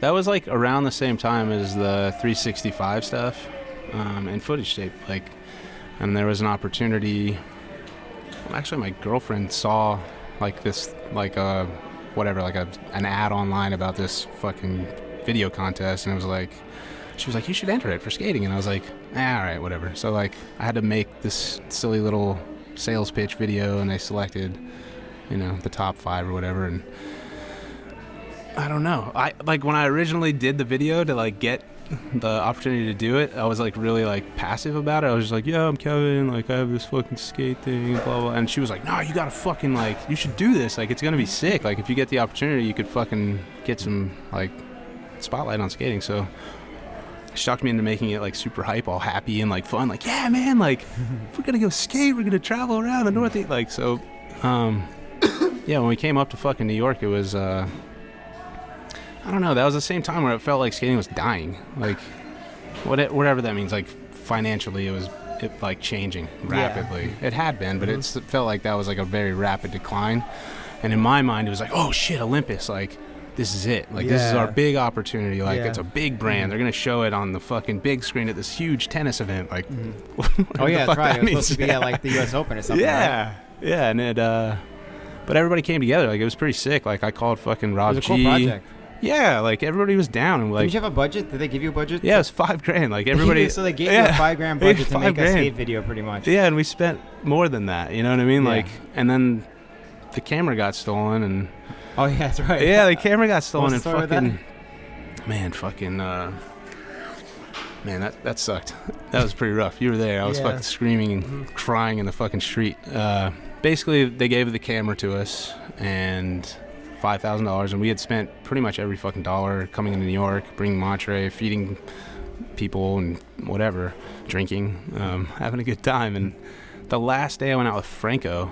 That was like around the same time as the 365 stuff and footage tape. Like, and there was an opportunity. Well, actually, my girlfriend saw like this, like a whatever, like an ad online about this fucking video contest, and it was like, she was like, you should enter it for skating, and I was like, all right, whatever. So like, I had to make this silly little sales pitch video, and they selected, you know, the top 5 or whatever, and I don't know. I like when I originally did the video to like get the opportunity to do it, I was like really like passive about it. I was just like, yeah, I'm Kevin, like I have this fucking skate thing, blah blah. And she was like, no, you gotta fucking like, you should do this. Like it's gonna be sick. Like if you get the opportunity, you could fucking get some like spotlight on skating. So she talked me into making it like super hype, all happy and like fun. Like yeah, man, like we're gonna go skate, we're gonna travel around the Northeast. Like so, yeah. When we came up to fucking New York, it was. I don't know. That was the same time where it felt like skating was dying. Like, whatever that means. Like, financially, it was like changing rapidly. Yeah. It had been, but it felt like that was like a very rapid decline. And in my mind, it was like, oh shit, Olympus. Like, this is it. Like, this is our big opportunity. Like, it's a big brand. They're gonna show it on the fucking big screen at this huge tennis event. Like, oh yeah, that's right. It was supposed to be at like the U.S. Open or something. Yeah, right? yeah, and it. But everybody came together. Like, it was pretty sick. Like, I called fucking Rob It was a cool project. Yeah, like everybody was down and like. Did you have a budget? Did they give you a budget? Yeah, it was $5,000. Like everybody. So they gave you a $5,000 budget to make a skate video, pretty much. Yeah, and we spent more than that. You know what I mean? Yeah. Like, and then the camera got stolen and. Oh yeah, that's right. Yeah, the camera got stolen and fucking. Man, that sucked. That was pretty rough. You were there. I was fucking screaming and crying in the fucking street. Basically, they gave the camera to us and. $5,000, and we had spent pretty much every fucking dollar coming into New York, bringing Monterey, feeding people and whatever, drinking, having a good time. And the last day I went out with Franco,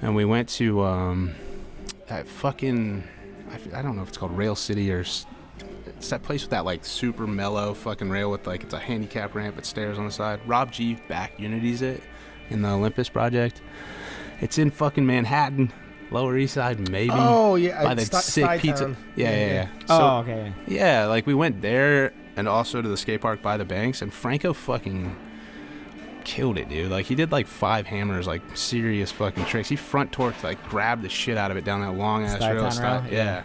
and we went to that fucking, I don't know if it's called Rail City or it's that place with that like super mellow fucking rail with like, it's a handicap ramp with stairs on the side. Rob G back Unity's it in the Olympus project. It's in fucking Manhattan. Lower East Side, maybe. Oh, yeah. By the sick pizza. Town. Yeah. So, so, okay. Yeah, like we went there and also to the skate park by the banks, and Franco fucking killed it, dude. Like he did like 5 hammers, like serious fucking tricks. He front torqued, like grabbed the shit out of it down that long ass rail. Yeah.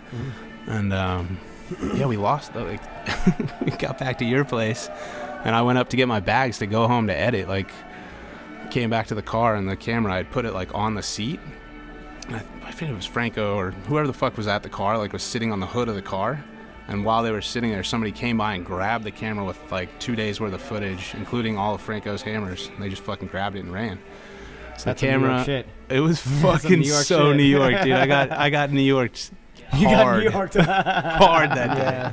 And yeah, we lost though. Like, we got back to your place, and I went up to get my bags to go home to edit. Like, came back to the car and the camera, I'd put it like on the seat. I think it was Franco or whoever the fuck was at the car, like was sitting on the hood of the car. And while they were sitting there, somebody came by and grabbed the camera with like 2 days worth of footage, including all of Franco's hammers. And they just fucking grabbed it and ran. So that's the camera, New York shit. It was fucking so New York, dude. I got New York hard. You got New York hard that day.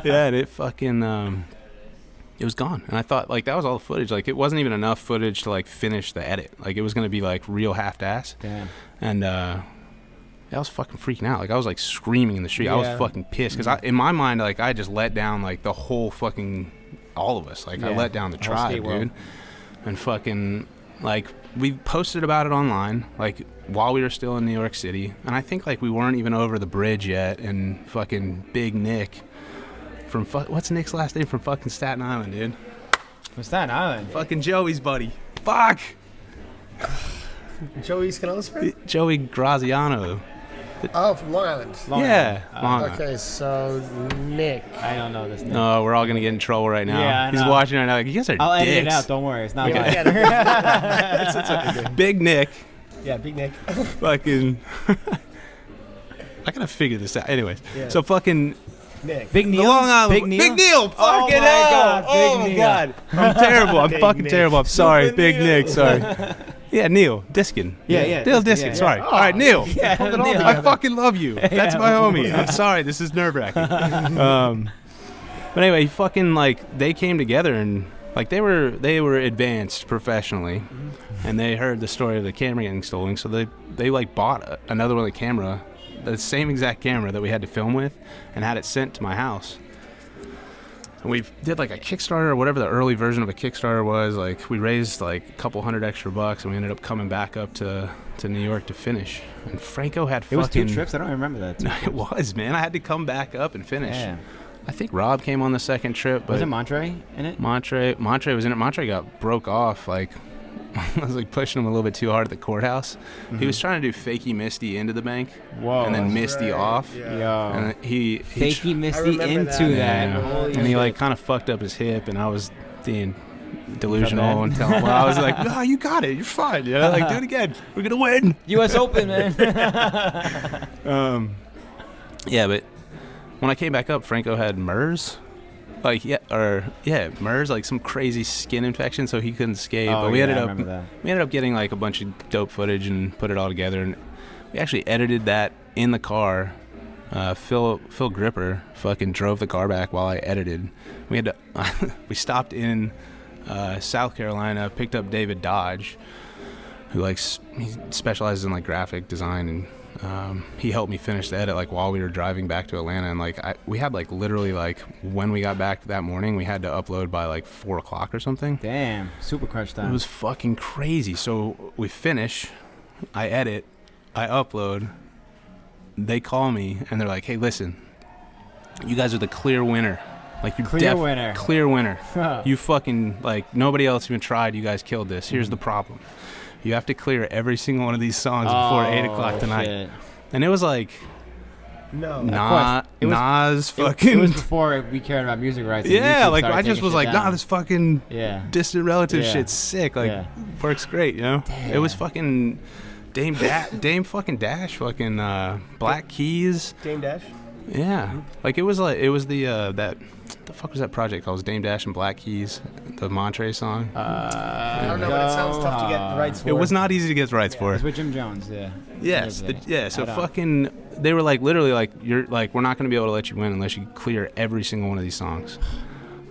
Yeah, and it fucking it was gone. And I thought like that was all the footage. Like it wasn't even enough footage to like finish the edit. Like it was gonna be like real half-ass. Damn. And I was fucking freaking out. Like I was like screaming in the street. I was fucking pissed because in my mind, like I just let down like the whole fucking all of us. Like I let down the tribe, dude. And fucking like we posted about it online like while we were still in New York City, and I think like we weren't even over the bridge yet. And fucking Big Nick from what's Nick's last name from fucking Staten Island, dude? From Staten Island. Fucking Joey's buddy. Fuck. Joey Scano's friend? Joey Graziano. Oh, from Long Island. Long Island. Okay, so Nick. I don't know this name. No, we're all going to get in trouble right now. Yeah, he's watching right now. Like, you guys are I'll dicks. edit it out. Don't worry. It's not okay. bad. Big Nick. Yeah, Big Nick. Fucking. I got to figure this out. Anyways. Yeah. So fucking. Nick. Big Neil. Long Island. Big Neil. Big Neil. Fucking oh my God. Oh my God. I'm terrible. I'm fucking Nick. terrible. I'm sorry. Big Nick. Sorry. Yeah, Neil Diskin. Yeah. Neil Diskin. Sorry. All right, Neil. Yeah, Neil. I fucking love you. That's my homie. I'm sorry. This is nerve-wracking. But anyway, fucking like they came together and like they were advanced professionally, and they heard the story of the camera getting stolen, so they like bought another one of the camera, the same exact camera that we had to film with, and had it sent to my house. And we did like a Kickstarter or whatever the early version of a Kickstarter was. Like we raised like a couple $100 extra, and we ended up coming back up to New York to finish. And Franco had fucking... It was 2 trips? I don't remember that. No, it was, man. I had to come back up and finish. Yeah. I think Rob came on the second trip. But was it Monterey in it? Monterey was in it. Monterey got broke off. Like, I was like pushing him a little bit too hard at the courthouse. Mm-hmm. He was trying to do fakey Misty into the bank. Whoa. And then Misty off. Yeah. Yo. And he fakey Misty into that. Yeah. And he like kind of fucked up his hip, and I was being delusional and telling him, I was like, no, you got it. You're fine. You know? Like, do it again. We're going to win. U.S. Open, man. Yeah, but when I came back up, Franco had MERS. MERS, like some crazy skin infection, so he couldn't skate. Oh, but we ended up getting like a bunch of dope footage and put it all together, and we actually edited that in the car. Phil Gripper fucking drove the car back while I edited. We had to we stopped in South Carolina, picked up David Dodge, who he specializes in like graphic design, and he helped me finish the edit like while we were driving back to Atlanta. And like we had like literally like when we got back that morning, we had to upload by like 4 o'clock or something. Damn, super crunch time. It was fucking crazy. So we finish, I edit, I upload, they call me and they're like, hey, listen, you guys are the clear winner. Like, you're clear winner. You fucking, like, nobody else even tried. You guys killed this. Here's the problem. You have to clear every single one of these songs before 8 o'clock tonight. Shit. And it was like, Nas fucking... It was before we cared about music rights. Yeah, like, I just was like, nah, this fucking distant relative shit's sick. Like, works great, you know? Damn. It was fucking Dame fucking Dash, fucking Black Keys. Dame Dash? Yeah. Like, it was the fuck was that project called? It was Dame Dash and Black Keys, the Monterey song. I don't know, but it sounds tough to get the rights for. It was not easy to get the rights for. It was with Jim Jones, yeah. Yes. So fucking, they were like, literally like, you're like, we're not going to be able to let you win unless you clear every single one of these songs.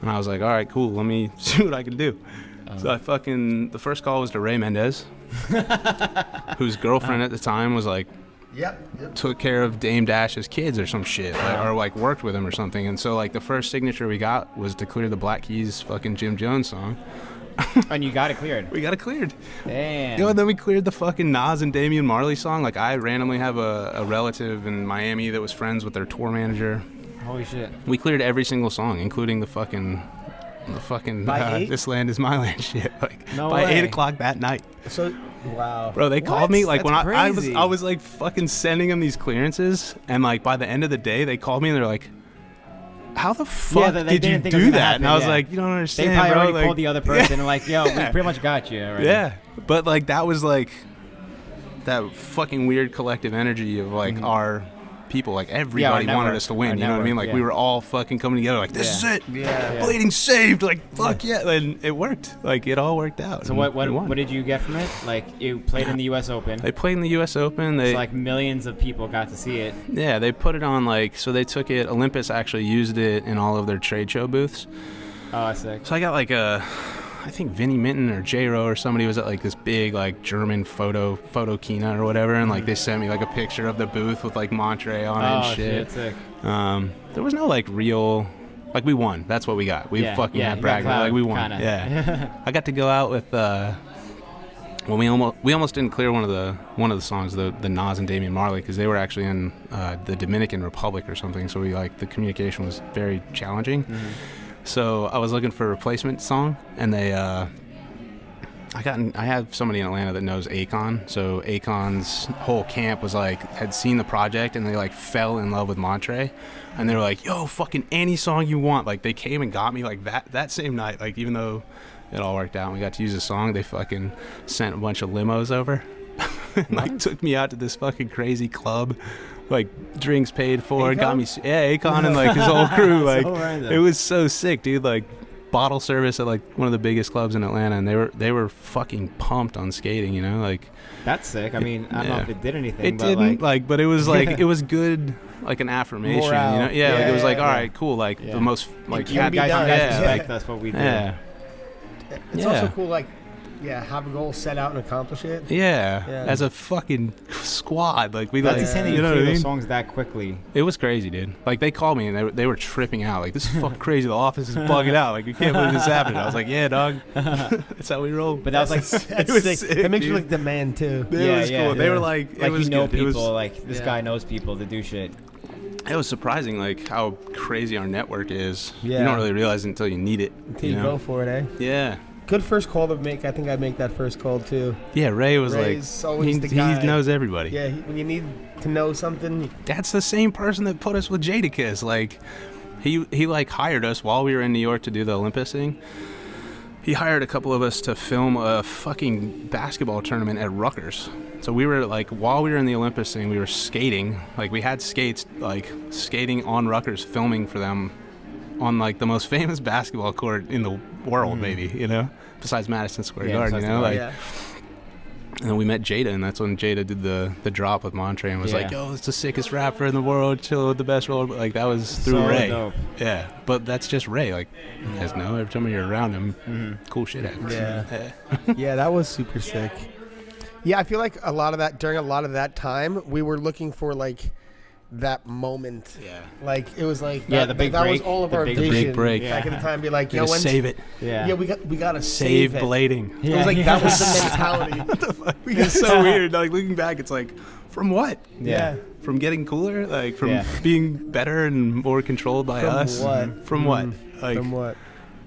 And I was like, all right, cool. Let me see what I can do. So the first call was to Ray Mendez, whose girlfriend at the time was like, took care of Dame Dash's kids or some shit, or like worked with him or something. And so like the first signature we got was to clear the Black Keys fucking Jim Jones song. And you got it cleared. We got it cleared. Damn. You know, and then we cleared the fucking Nas and Damian Marley song. Like, I randomly have a relative in Miami that was friends with their tour manager. Holy shit. We cleared every single song, including the fucking This Land Is My Land shit. Like, no by way. 8 o'clock that night. So, wow. Bro, they called me like That's when crazy. I was like fucking sending them these clearances, and like by the end of the day they called me and they're like, how the fuck did you do that? Happen, and I was like, you don't understand, they probably bro. already like, called the other person and like, yo, we pretty much got you already. Yeah, but like that was like that fucking weird collective energy of like our people, like everybody wanted us to win, you know what I mean? Like we were all fucking coming together like, this is it. Bleeding saved, like fuck yeah. And it worked. Like it all worked out. So what did you get from it? Like you played in the US Open. They played in the US Open. So like millions of people got to see it. Yeah, they put it on like, so they took it, Olympus actually used it in all of their trade show booths. Oh, sick. So I got like I think Vinnie Minton or J-Ro or somebody was at like this big like German photo kina or whatever, and like they sent me like a picture of the booth with like Monterey on it and shit. Sick. There was no like real, like we won. That's what we got. We fucking had bragged. Like we won. Kinda. Yeah. I got to go out with well, we almost didn't clear one of the songs, the Nas and Damian Marley, because they were actually in the Dominican Republic or something. So we like the communication was very challenging. Mm-hmm. So I was looking for a replacement song, and they, I have somebody in Atlanta that knows Akon. So Akon's whole camp was like, had seen the project, and they like fell in love with Monterey, and they were like, yo, fucking any song you want. Like they came and got me like that same night. Like even though it all worked out and we got to use the song, they fucking sent a bunch of limos over, and like took me out to this fucking crazy club. Like drinks paid for, Akon? Got me, Akon and like his whole crew. Like it was so sick, dude. Like bottle service at like one of the biggest clubs in Atlanta, and they were fucking pumped on skating. You know, like that's sick. I mean, I don't know if it did anything. It didn't, like, but it was like it was good, like an affirmation. Morale. You know, like it was like all right, cool. Like the most like you guys respect us what we do. It's also cool, like have a goal, set out, and accomplish it. Yeah, as a fucking squad, like we That's like, insane. you know what I mean? Songs that quickly. It was crazy, dude. Like they called me and they were tripping out. Like, this is fucking crazy. The office is bugging out. Like, we can't believe this happened. I was like, yeah, dog. That's how we roll. But that was like It was sick. That makes you like the man too. It was cool. They were like, it was good. People. Like this guy knows people to do shit. It was surprising, like how crazy our network is. Yeah. You don't really realize it until you need it. Until you go for it, eh? Yeah. Good first call to make. I think I'd make that first call too. Yeah, Ray's always the guy. He knows everybody. Yeah, when you need to know something. That's the same person that put us with Jadakiss. Like, he like hired us while we were in New York to do the Olympus thing. He hired a couple of us to film a fucking basketball tournament at Rutgers. So we were like, while we were in the Olympus thing, we were skating. Like, we had skates, like skating on Rutgers, filming for them on like the most famous basketball court in the world, maybe, you know, besides Madison Square Garden, you know, like. Yeah. And then we met Jada, and that's when Jada did the drop with Montre and was like, yo, it's the sickest rapper in the world, chill with the best role. Like, that was through so Ray. Dope. Yeah, but that's just Ray. Like, you guys know, every time you're around him, cool shit happens. Yeah. Yeah, that was super sick. Yeah, I feel like during a lot of that time, we were looking for like that moment. Yeah. Like, it was like the big that break. was all of The our big vision break. Break. back in the time. Be like, Gotta save it. Yeah, we gotta Save save it. blading. It was like that was the mentality. What the fuck? It's so weird. Like, looking back, it's like, from what? Yeah. From getting cooler? Like, from being better and more controlled by us? What? From what? Like, From what?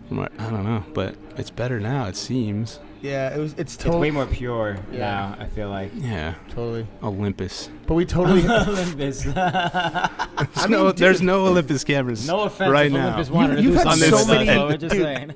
From what? I don't know, but it's better now, it seems. Yeah, it's It's totally way more pure now, I feel like. Yeah. totally. Olympus. But we totally. Olympus. There's no Olympus cameras. No offense right if now. Olympus wanted to You've do had on something so like that, many- though, we're just dude. saying.